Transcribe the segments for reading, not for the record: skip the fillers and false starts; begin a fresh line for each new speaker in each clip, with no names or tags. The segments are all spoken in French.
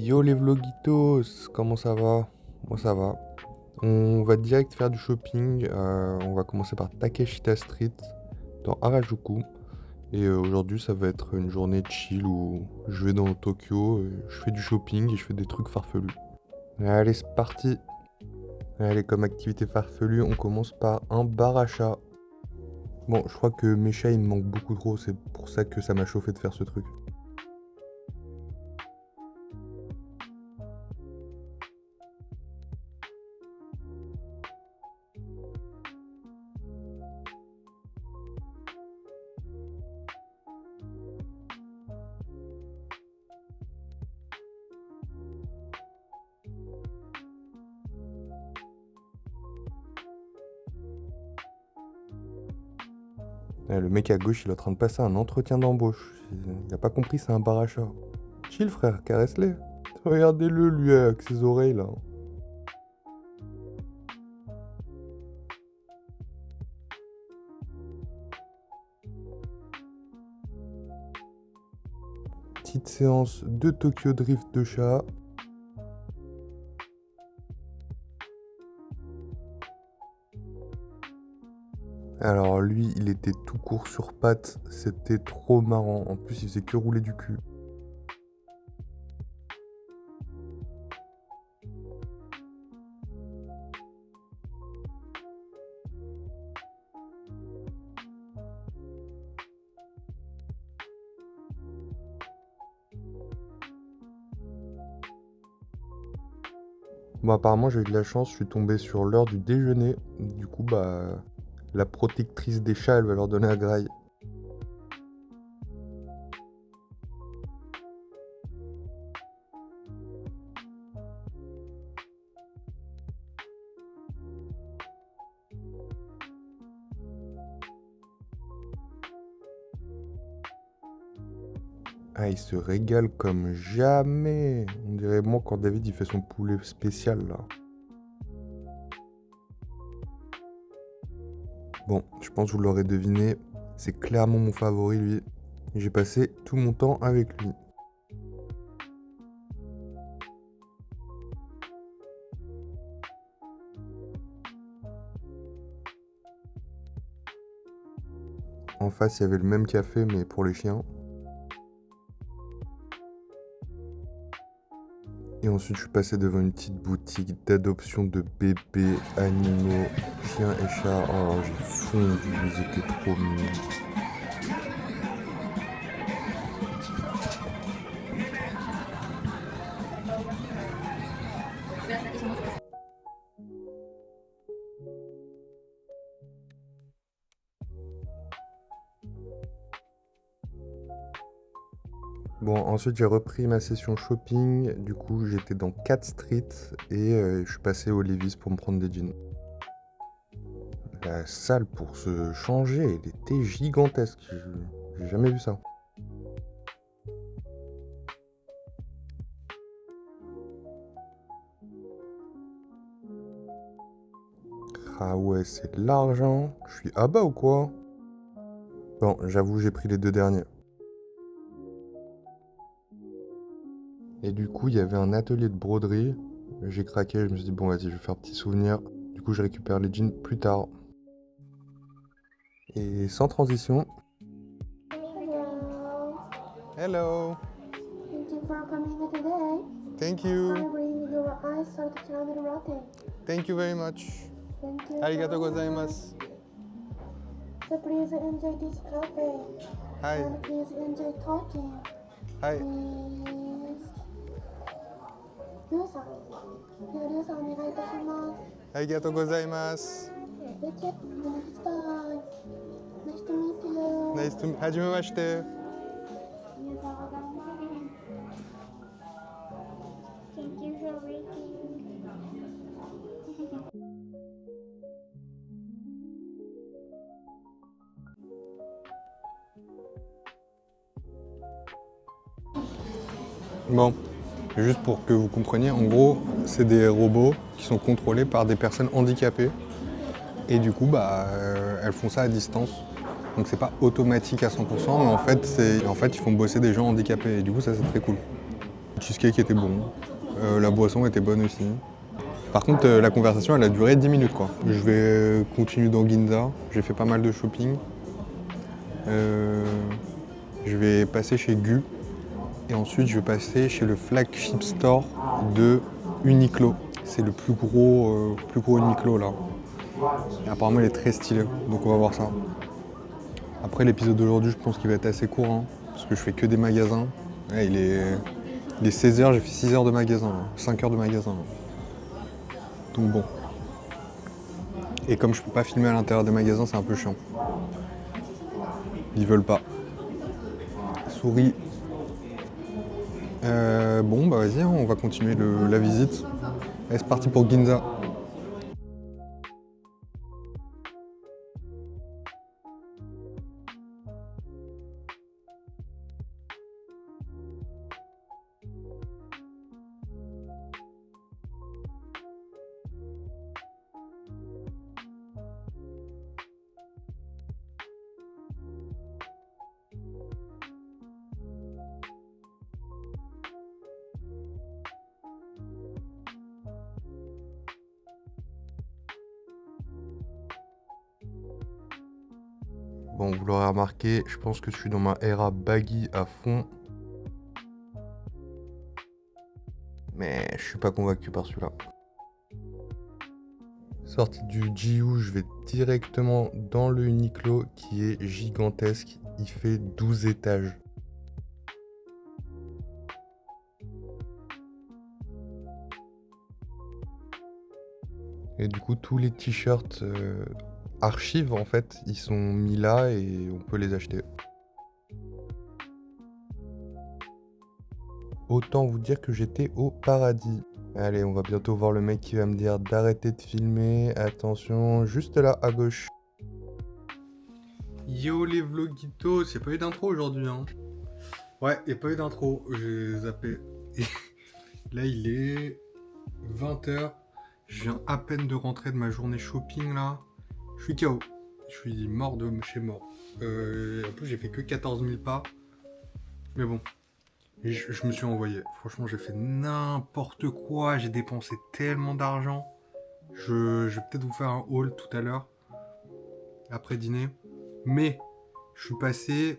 Yo les vlogitos, comment ça va? Moi ça va. On va direct faire du shopping. On va commencer par Takeshita Street dans Harajuku. Et aujourd'hui ça va être une journée chill où je vais dans Tokyo, je fais du shopping et je fais des trucs farfelus. Allez c'est parti. Allez, comme activité farfelue, on commence par un bar à chat. Bon, je crois que mes chats ils me manquent beaucoup trop, c'est pour ça que ça m'a chauffé de faire ce truc. Le mec à gauche, il est en train de passer un entretien d'embauche. Il a pas compris, c'est un bar à chat. Chill frère, caresse-les. Regardez-le lui avec ses oreilles là. Petite séance de Tokyo Drift de chat. Alors lui, il était tout court sur pattes, c'était trop marrant. En plus, il faisait que rouler du cul. Bon, apparemment, j'ai eu de la chance, je suis tombé sur l'heure du déjeuner. Du coup, bah, la protectrice des chats, elle va leur donner la graille. Ah, il se régale comme jamais. On dirait moi quand David il fait son poulet spécial là. Bon, je pense que vous l'aurez deviné, c'est clairement mon favori lui. J'ai passé tout mon temps avec lui. En face, il y avait le même café mais pour les chiens. Et ensuite, je suis passé devant une petite boutique d'adoption de bébés, animaux, chiens et chats. Oh, j'ai fondu, ils étaient trop mignons. Bon, ensuite, j'ai repris ma session shopping. Du coup, j'étais dans Cat Street et je suis passé au Levi's pour me prendre des jeans. La salle pour se changer, elle était gigantesque. J'ai jamais vu ça. Ah ouais, c'est de l'argent. Je suis à bas ou quoi? Bon, j'avoue, j'ai pris les deux derniers. Et du coup, il y avait un atelier de broderie. J'ai craqué, je me suis dit, bon, vas-y, je vais faire un petit souvenir. Du coup, je récupère les jeans plus tard. Et sans transition.
Hello.
Hello.
Thank you for coming here today.
Thank you.
Covering your eyes so the camera rotate.
Thank you very much.
Thank you.
Arigato gozaimasu.
So please enjoy this cafe.
Hi.
And please enjoy talking.
Hi.
Please. リュウさん。リュウさんお願いいたします。
Arigato gozaimasu.
Let's check the next time. Nice to meet you.
Nice to hajimemashite.
Thank you for waiting.
Bon, juste pour que vous compreniez, en gros, c'est des robots qui sont contrôlés par des personnes handicapées. Et du coup, bah, elles font ça à distance. Donc c'est pas automatique à 100%, mais en fait, ils font bosser des gens handicapés. Et du coup, ça, c'est très cool. Le cheesecake était bon, la boisson était bonne aussi. Par contre, la conversation, elle a duré 10 minutes, quoi. Je vais continuer dans Ginza, j'ai fait pas mal de shopping. Je vais passer chez Gu, et ensuite je vais passer chez le flagship store de Uniqlo. C'est le plus gros Uniqlo, là. Et apparemment, il est très stylé, donc on va voir ça. Après, l'épisode d'aujourd'hui, je pense qu'il va être assez court, hein, parce que je fais que des magasins. Ouais, il est 16h, j'ai fait 6 heures de magasin, là, 5 heures de magasin. Là. Donc bon. Et comme je peux pas filmer à l'intérieur des magasins, c'est un peu chiant. Ils veulent pas. Souris. Bon, bah vas-y, hein, on va continuer la visite. Allez, c'est parti pour Ginza. Bon, vous l'aurez remarqué, je pense que je suis dans ma era baggy à fond. Mais je suis pas convaincu par celui-là. Sorti du GU, je vais directement dans le Uniqlo qui est gigantesque. Il fait 12 étages. Et du coup, tous les t-shirts archives, en fait, ils sont mis là et on peut les acheter. Autant vous dire que j'étais au paradis. Allez, on va bientôt voir le mec qui va me dire d'arrêter de filmer. Attention, juste là, à gauche. Yo les vlogitos, y'a pas eu d'intro aujourd'hui, hein. Ouais, y'a pas eu d'intro, j'ai zappé. Là, il est 20h. Je viens à peine de rentrer de ma journée shopping, là. Je suis KO. Je suis mort de chez mort. En plus, j'ai fait que 14 000 pas. Mais bon. Je me suis envoyé. Franchement, j'ai fait n'importe quoi. J'ai dépensé tellement d'argent. Je vais peut-être vous faire un haul tout à l'heure. Après dîner. Mais, je suis passé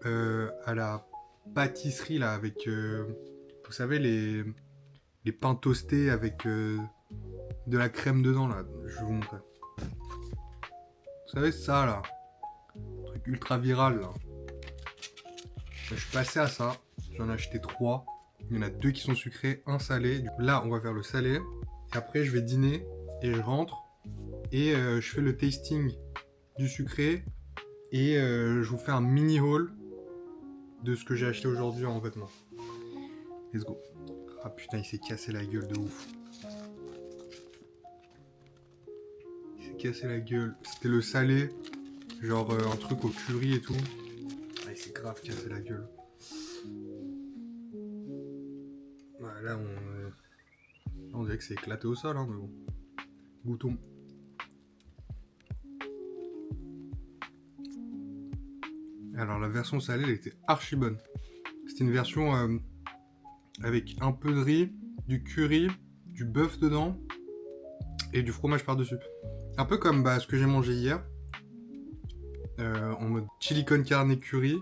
à la pâtisserie, là, avec... vous savez, les pains toastés avec de la crème dedans, là. Je vais vous montrer. Vous savez, ça, là. Truc ultra viral, là. Je suis passé à ça. J'en ai acheté 3. Il y en a 2 qui sont sucrés, 1 salé. Du coup, là, on va faire le salé. Et après, je vais dîner et je rentre. Et je fais le tasting du sucré. Et je vous fais un mini haul de ce que j'ai acheté aujourd'hui en vêtements. Let's go. Ah putain, il s'est cassé la gueule de ouf. Il s'est cassé la gueule. C'était le salé. Genre un truc au curry et tout. Ah, il s'est grave cassé la gueule. Ouais, là, on dirait que c'est éclaté au sol, hein, mais bon. Goûtons. Alors, la version salée, elle était archi bonne. C'était une version avec un peu de riz, du curry, du bœuf dedans et du fromage par-dessus. Un peu comme ce que j'ai mangé hier. En mode chili con carne curry.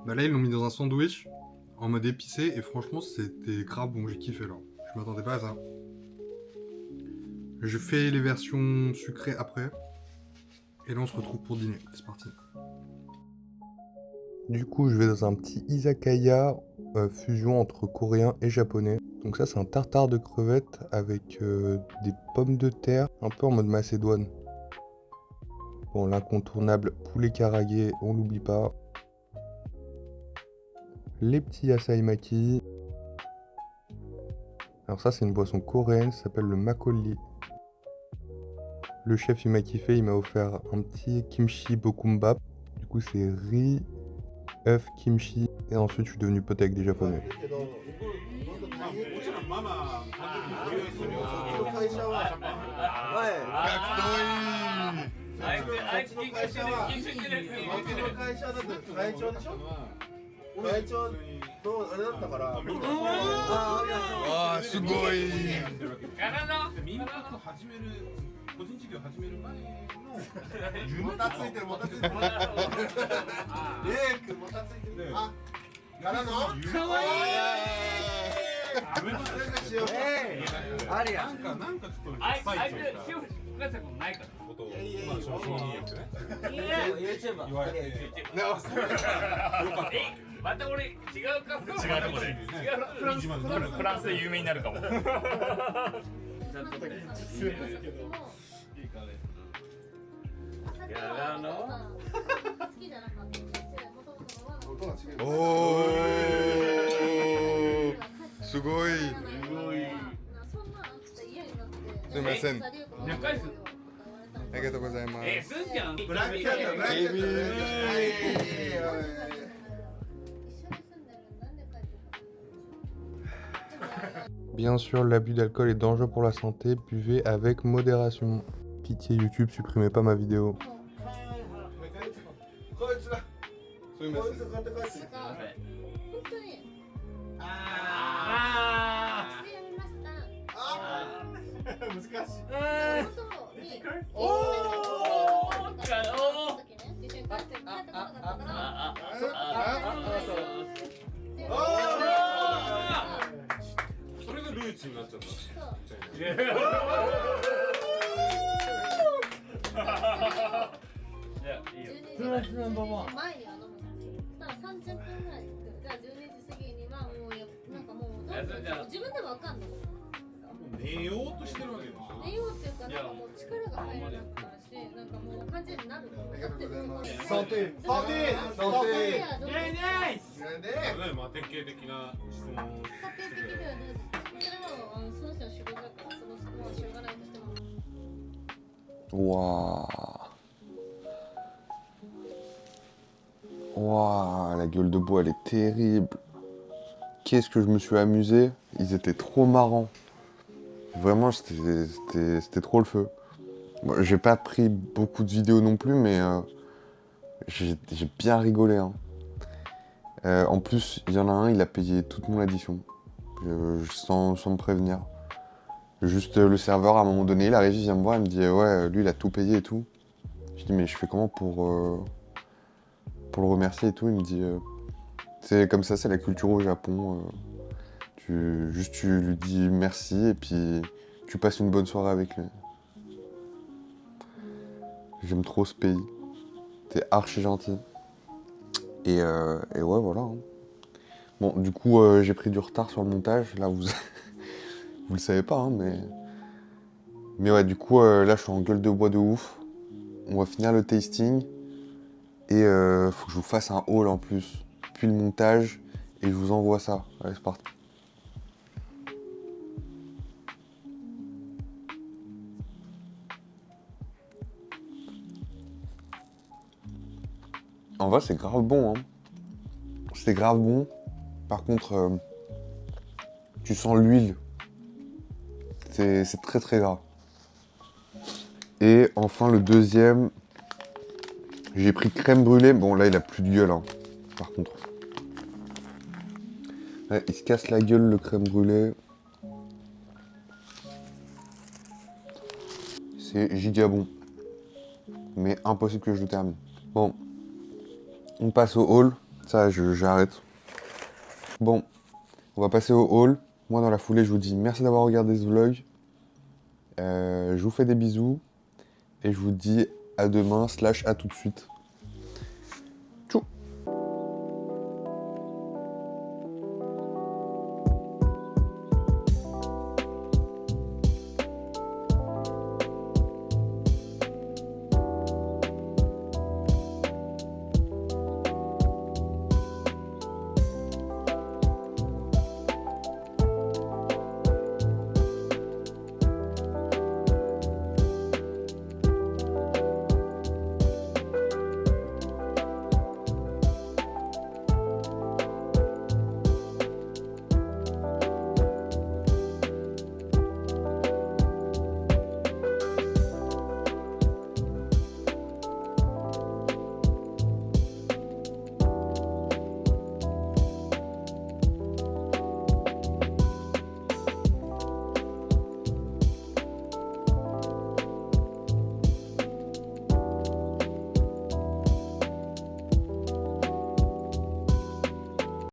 Bah là, ils l'ont mis dans un sandwich en mode épicé et franchement, c'était grave bon. J'ai kiffé là. Je m'attendais pas à ça. Je fais les versions sucrées après. Et là, on se retrouve pour dîner. C'est parti. Du coup, je vais dans un petit izakaya fusion entre coréen et japonais. Donc ça, c'est un tartare de crevettes avec des pommes de terre, un peu en mode macédoine. Bon, l'incontournable poulet karaage, on l'oublie pas. Les petits açaï maki. Alors ça, c'est une boisson coréenne, ça s'appelle le makgeolli. Le chef, il m'a kiffé, il m'a offert un petit kimchi bokumbap. Du coup, c'est riz, œuf, kimchi. Et ensuite, je suis devenu pote avec des japonais.
のあれだったから。
あー、すごい。
民泊始める個人事業始める前の
もたついてるもたついてる。レイ君もたついてる。あ、からの？かわいい。
あれやなんかちょっと
あいつ主婦深さもないから
ことをまあ承認欲ね
YouTuber
言われて
また俺違うか違うとこで違う
フランスで有名になるかも。
おー、すごい。すいません。ありがとうございます。
すんちゃん
ブラックキャット、ブラックキャット。
Bien sûr, l'abus d'alcool est dangereux pour la santé. Buvez avec modération. Pitié YouTube, supprimez pas ma vidéo.
こいつだ。
すいません。
こいつ買って帰ってきた。
本当に
難しい。
お
それがルーチンになっちゃった
前には飲む。そしたら30分ぐらい。じゃあ12時過ぎにはもうなんかもう自分でもわかんない。
寝ようとしてるわけでしょ
寝ようっていうかなんかもう力が入らなくなるし、なんかもう感じになる。
サティサティサティ
マテ系的な質問を
家庭的にはどうですか？それはその人の仕事だからその人はしょうがないとしても。
Waouh. Waouh, la gueule de bois, elle est terrible. Qu'est-ce que je me suis amusé. Ils étaient trop marrants. Vraiment, c'était trop le feu. Bon, j'ai pas pris beaucoup de vidéos non plus, mais j'ai bien rigolé. Hein. En plus, il y en a un, il a payé toute mon addition. Sans me prévenir. Juste le serveur, à un moment donné, il arrive, il vient me voir, il me dit ouais, lui, il a tout payé et tout. Je dis mais je fais comment pour le remercier et tout. Il me dit c'est comme ça, c'est la culture au Japon. Tu lui dis merci et puis tu passes une bonne soirée avec lui. J'aime trop ce pays. T'es archi gentil. Et ouais, voilà. Hein. Bon, du coup, j'ai pris du retard sur le montage. Là, vous le savez pas, hein, mais ouais, du coup, là, je suis en gueule de bois de ouf. On va finir le tasting. Et faut que je vous fasse un haul en plus. Puis le montage. Et je vous envoie ça. Allez, c'est parti. En vrai, c'est grave bon. Hein. C'est grave bon. Par contre, tu sens l'huile. C'est très très gras. Et enfin, le deuxième, j'ai pris crème brûlée. Bon, là, il a plus de gueule. Hein, par contre. Là, il se casse la gueule, le crème brûlée. C'est giga bon. Mais impossible que je le termine. Bon. On passe au haul. Ça, j'arrête. Bon. On va passer au haul. Moi, dans la foulée, je vous dis merci d'avoir regardé ce vlog. Je vous fais des bisous. Et je vous dis à demain / à tout de suite.